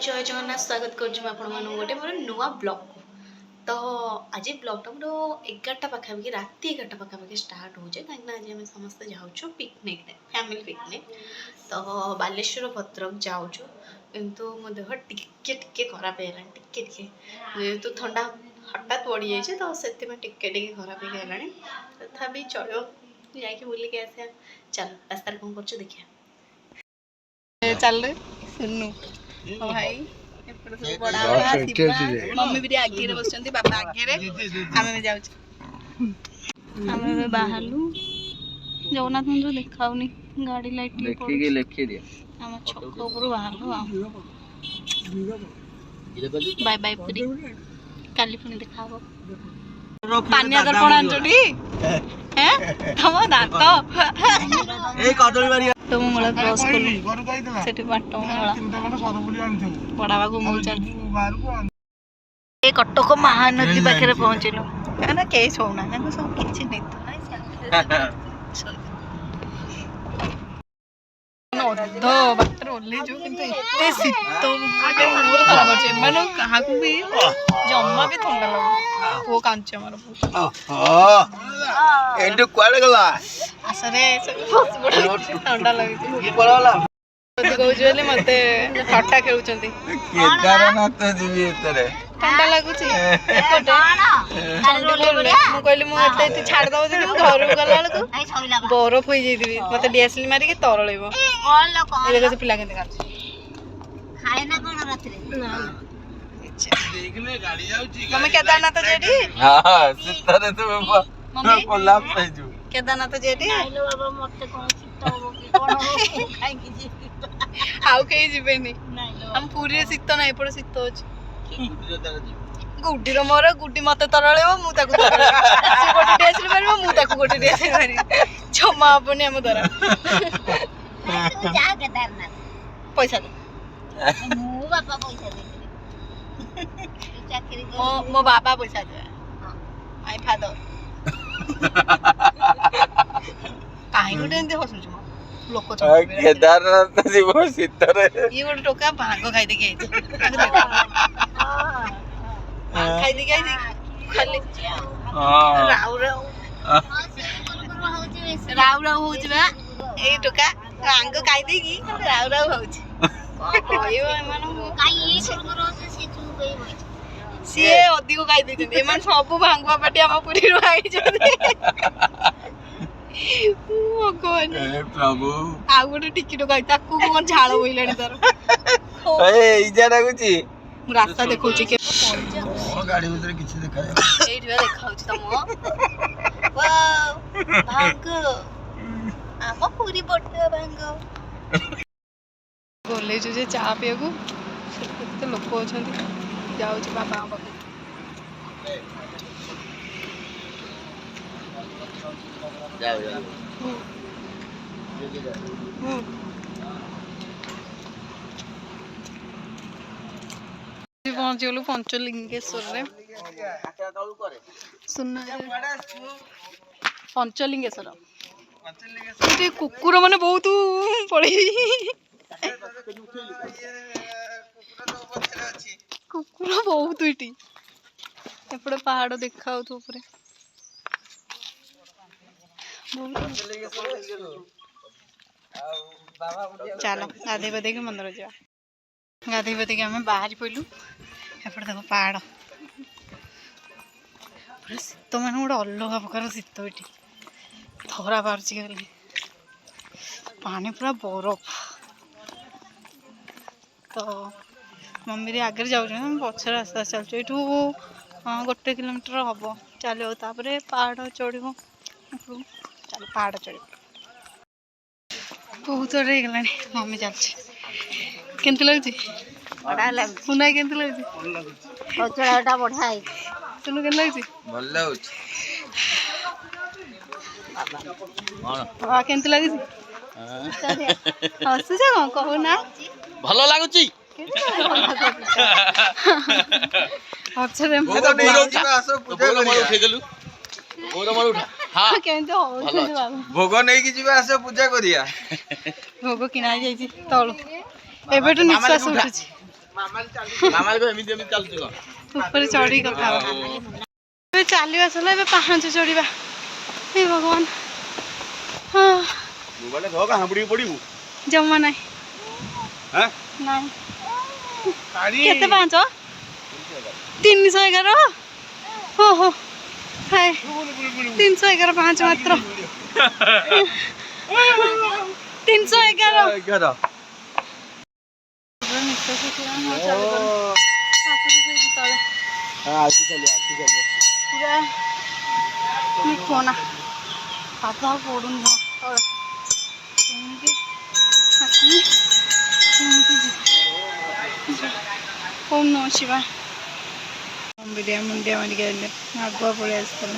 जय जगन्नाथ स्वागत कर गोटे मोर नुआ ब्लॉग को। तो आज ब्लॉगटा मोर 11टा पाखापाखि राति 11टा पाखापाखि स्टार्ट हो जाए कहीं आज आम समस्त जाऊँ पिकनिक फैमिली पिकनिक। तो बालेश्वर भद्रक जाऊँ किंतु मो देह टिके टिके खराब है टिके जेहेतु ठंडा हठात बढ़ी जाए तो से टिके खराब है तथापि चलो जाकि बुलिक आसा। चलो रास्ता कौन कर देखिए चल सुनू भाई मम्मी भी आगे बस बाबा आगे आम जाऊँ आम बाहरलु जगन्नाथ मंदिर देखाऊनी गाड़ी लाइट आम छक ऊपर बाहरलु बाय बाय पुरी काली पुणी देखा पानी दर्पण आंचटी हैं तम दांत ए कदली बारी तो मंगला क्रॉस करू सेठी बाट मंगला बड़ा बागु मौचन ए कटक महानदी पाखे पहुंचलु ना के सोना ना सब किछि नै तो अध बाटर ओल्ले जो किंतु एते शीत मोर खराब अछि मानो कहा को भी जम्मा भी ठंडा लागो वो कांचे मारो एंडु कोले गला असरे ठंडा लागे ये पळला कहले मते फटा खेलुचंती केदारनाथ जीवी एतरे ठंडा लागुची एपटे मु कहली मु एते छाड़ दबो जे घर गला लको बरफ होई जइदिबी मते डीएसएल मारी के तरळेबो ए देखो पिला के देखा खाए ना कोन रात्रि ना देखले गाड़ी जाउची मम्मी केदारनाथ जेडी हां सितरे तो मम्मी कोल्हाप पैजू केदारनाथ जेडी आइलो बाबा मते कोन शीत होबो की कोन हो खाइ की जी आउ के जिबेनी हम पूरी शीत ना एपड़ शीत अछि गुड्डी रो मोर गुड्डी मते तरळेबो मु ताकू तरळे से गोटी डेसले मारिबो मु ताकू गोटी डेसले मारी क्षमा अपने हम दरा तू जा केदारनाथ पैसा दे मु बापा पैसा दे चाकरी मो बाबा पैसा दे माय फादर काहे गोटे एंते हसुछ म लोक केदारनाथ जीव सीतरे ये गोटे टोका भांग खाइ दे के खाइ दे के खाली राउ राउ राउ राउ होछ बा ए टोका भांग खाइ दे की राउ राउ होछ कहयो एमान काई छोर रोज से चू गई होछ सिए अधिक खाइ दे छथि एमान सब भांगवा पाटी हम पुरी रो आई छथि ओ कोन ए प्रभु आ गोटे टिकिट खाइ ताकू कोन झाळ होइलानी तर ए इजा लागुची मु रास्ता देखौची के ओ गाड़ी उधर किछ देखाय एठी बा देखाउची तम वाओ भांग आम पूरी बड़ भांग बोले जे चा पियगु केते लोक अछंती जाउची बाबा बाबा जाओ जाओ पहुंच गलु पंचलिंगेश्वर पंचलिंगेश्वर कुकुर माने बहुत पड़े कुकुर बहुत इटी एपटे पहाड़ देखा चलो गाधे बधे के मंदिर जा गाधे बधे के आम बाहरी पड़लु एपटे देखो पहाड़ पूरा शीत मान गोटे अलग प्रकार शीत ये थरा बाहर खाली पानी पूरा बरफ। तो मम्मी आगे जाऊँ पचर आस्ते चलु यू गोटे किलोमीटर हम चलो तापर पहाड़ चढ़ चलो पहाड़ चढ़ बहुत बड़े गला मम्मी चलती केमती लगुच बढ़िया लगे सुना केमती लगुच कचड़ाटा बढ़िया है सुनु केमती लगुच भल लगुच बाबा केमती लगुच हसुछ कौन कहू ना भल लगुच पछरे भोग नहीं कि आस पूजा करिया भोग किना जाइछि तळु एबेटु निश्वास उठुछि ମାମାଲି ଏମିତି ଏମିତି ଚାଲୁଛି କଣ ଉପରେ ଚଢି କଥା ଏବେ ଚାଲିବା ସରିଲା ଏବେ ପାହାଞ୍ଚ ଚଢିବା ହେ ଭଗବାନ ହଁ ପଡିବୁ ଜମା ନାହିଁ ନାଇଁ କେତେ ପାହାଞ୍ଚ 311 हो हो हाय 311 पाँच मात्र 311 कोना पापा पड़ून कौन न शिवा मुंडिया मुंडिया मारिक आइले आगुआ पड़े आसला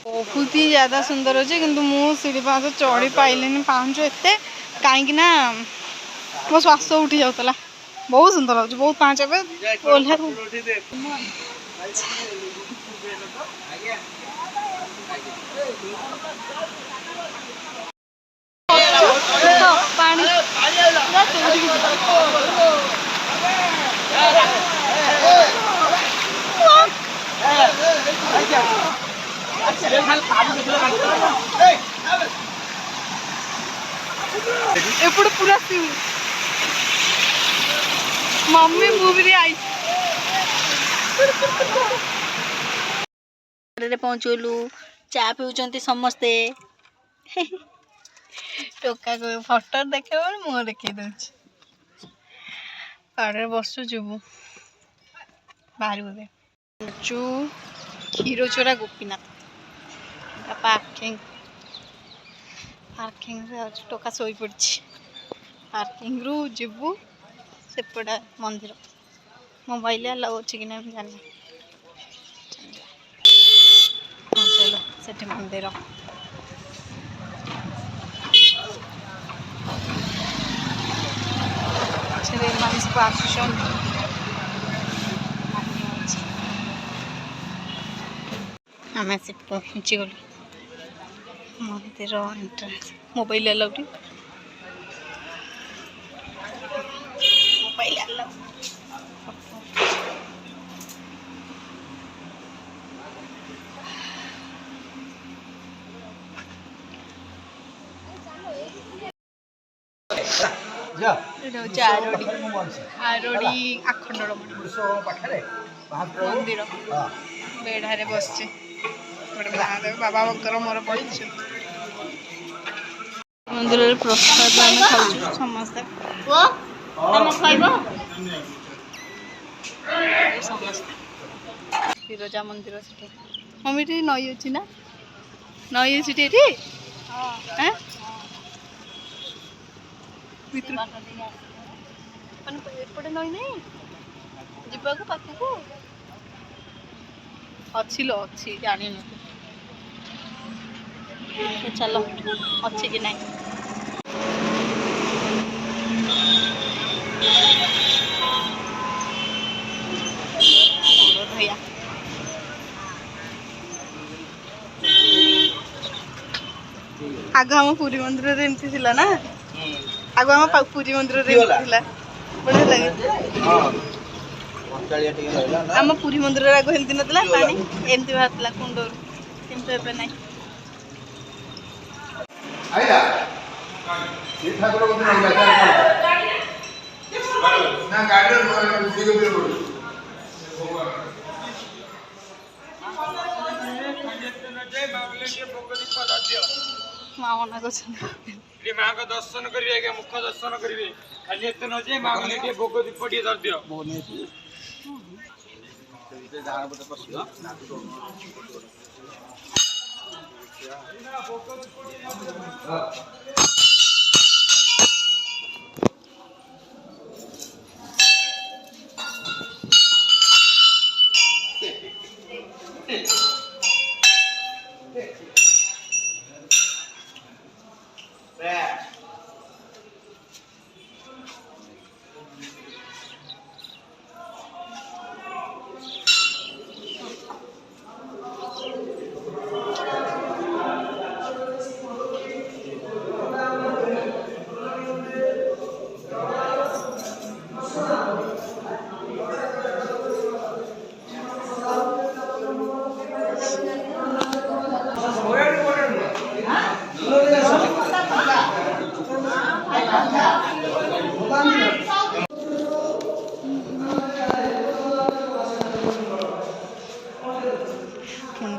बहुत ही ज्यादा सुंदर अच्छे किंतु मु सीढ़ी पाँच चढ़ी पाइले पाँच एत कहीं मो श्वास उठी जाऊला बहुत सुंदर लगे बहुत पाँच ओल्हा पानी एपड़ पूरा मम्मी मूवी आई पहुँचलु चा पीउचंती समस्ते टोका को फोटो देखे मुँह देखे दूसरी पाड़े बसु जीवु बाहर बोले चु क्षीरचोरा गोपीनाथ पार्किंग पार्किंग टोका शोई पड़ी पार्किंग रु जीवु सेपटा मंदिर मोबाइल अलाउ अच्छे कि ना जानी चलो सेठी मंदिर आम से पहुँची गलु मंदिर entrance mobile allow mobile allow आरोडी आखंडमणि मंदिर बेढ़ारे बस बाबा मोर पड़े मंदिर प्रसाद आम खाऊ समस्ते बिरजा मंदिर से मम्मी नई अच्छी ना नई अच्छी एपटे नई नहीं जीवाक पाखक अच्छी लो अच्छी जानी न चलो अच्छी कि नहीं भैया आग हम पुरी मंदिर एमती थिला ना आग हम पुरी मंदिर बढ़िया लगे आम पुरी मंदिर आग एमती नाला पानी एमती बाहर कुंडर किंतु एबे नहीं मामना माँ का दर्शन करेंगे मुख दर्शन करेंगे खाली एत न जे माँ को भोग दीप टे धर दियो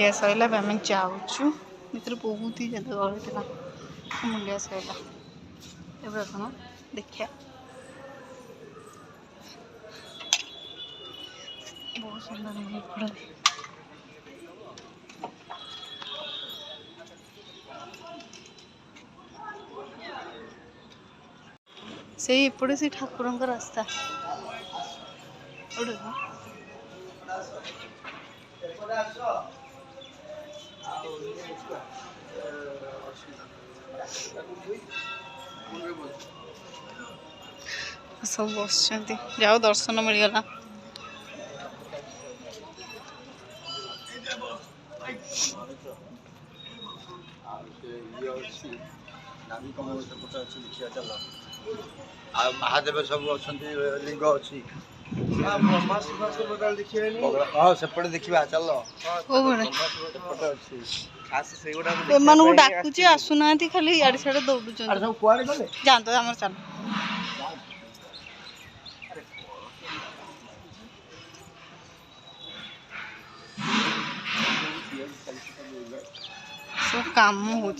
ମୁଲିଆ ସରିଲା ଆମେ ଯାଉଛୁ ଭିତରେ ବହୁତ ହି ज़्यादा ଗହଳି ଥିଲା ମୁଲିଆ ସରିଲା ଏବେ କ'ଣ ଦେଖିବା बहुत सुंदर है पड़ा से एपटे से ठाकुर रास्ता सब बस जाओ दर्शन मिलगला महादेव सब अच्छा लिंग अच्छी सेपटे देखा चल डाकुची आसुना खाली इे सियाड़े दौड़ू जानते आम चल सब काम हो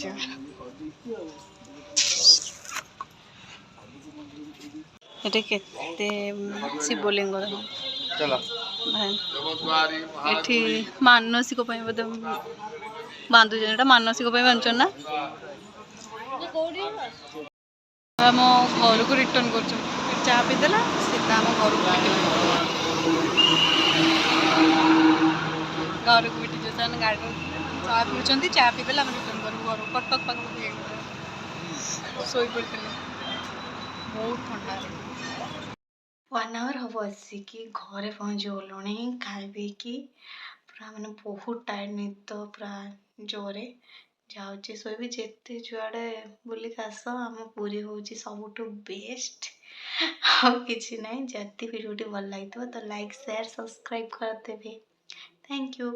केते शिवलिंग चलो एठी मानसिक बोधे बांधुन मानसिक बांधुन ना आम घर को रिटर्न कर चाह पीदेला सीधा आम घर को घर को बिटी जो गाड़ी चाह पीछे चाह पीदेला रिटर्न करूँ घर कटक पाक शोई पड़ते बहुत ठंडा 1 आवर हम आसिकी घरे पहुँची गलुणी खाई पीकी पूरा मैंने बहुत टायर्ड निद पूरा जोरे जाऊँगी शोबी जिते जुआड़े बुलिक आस आम पूरी हूँ सबुठ बेस्ट आ कि ना जदि वीडियो भल लगी तो लाइक शेयर सब्सक्राइब करदेवे थैंक यू।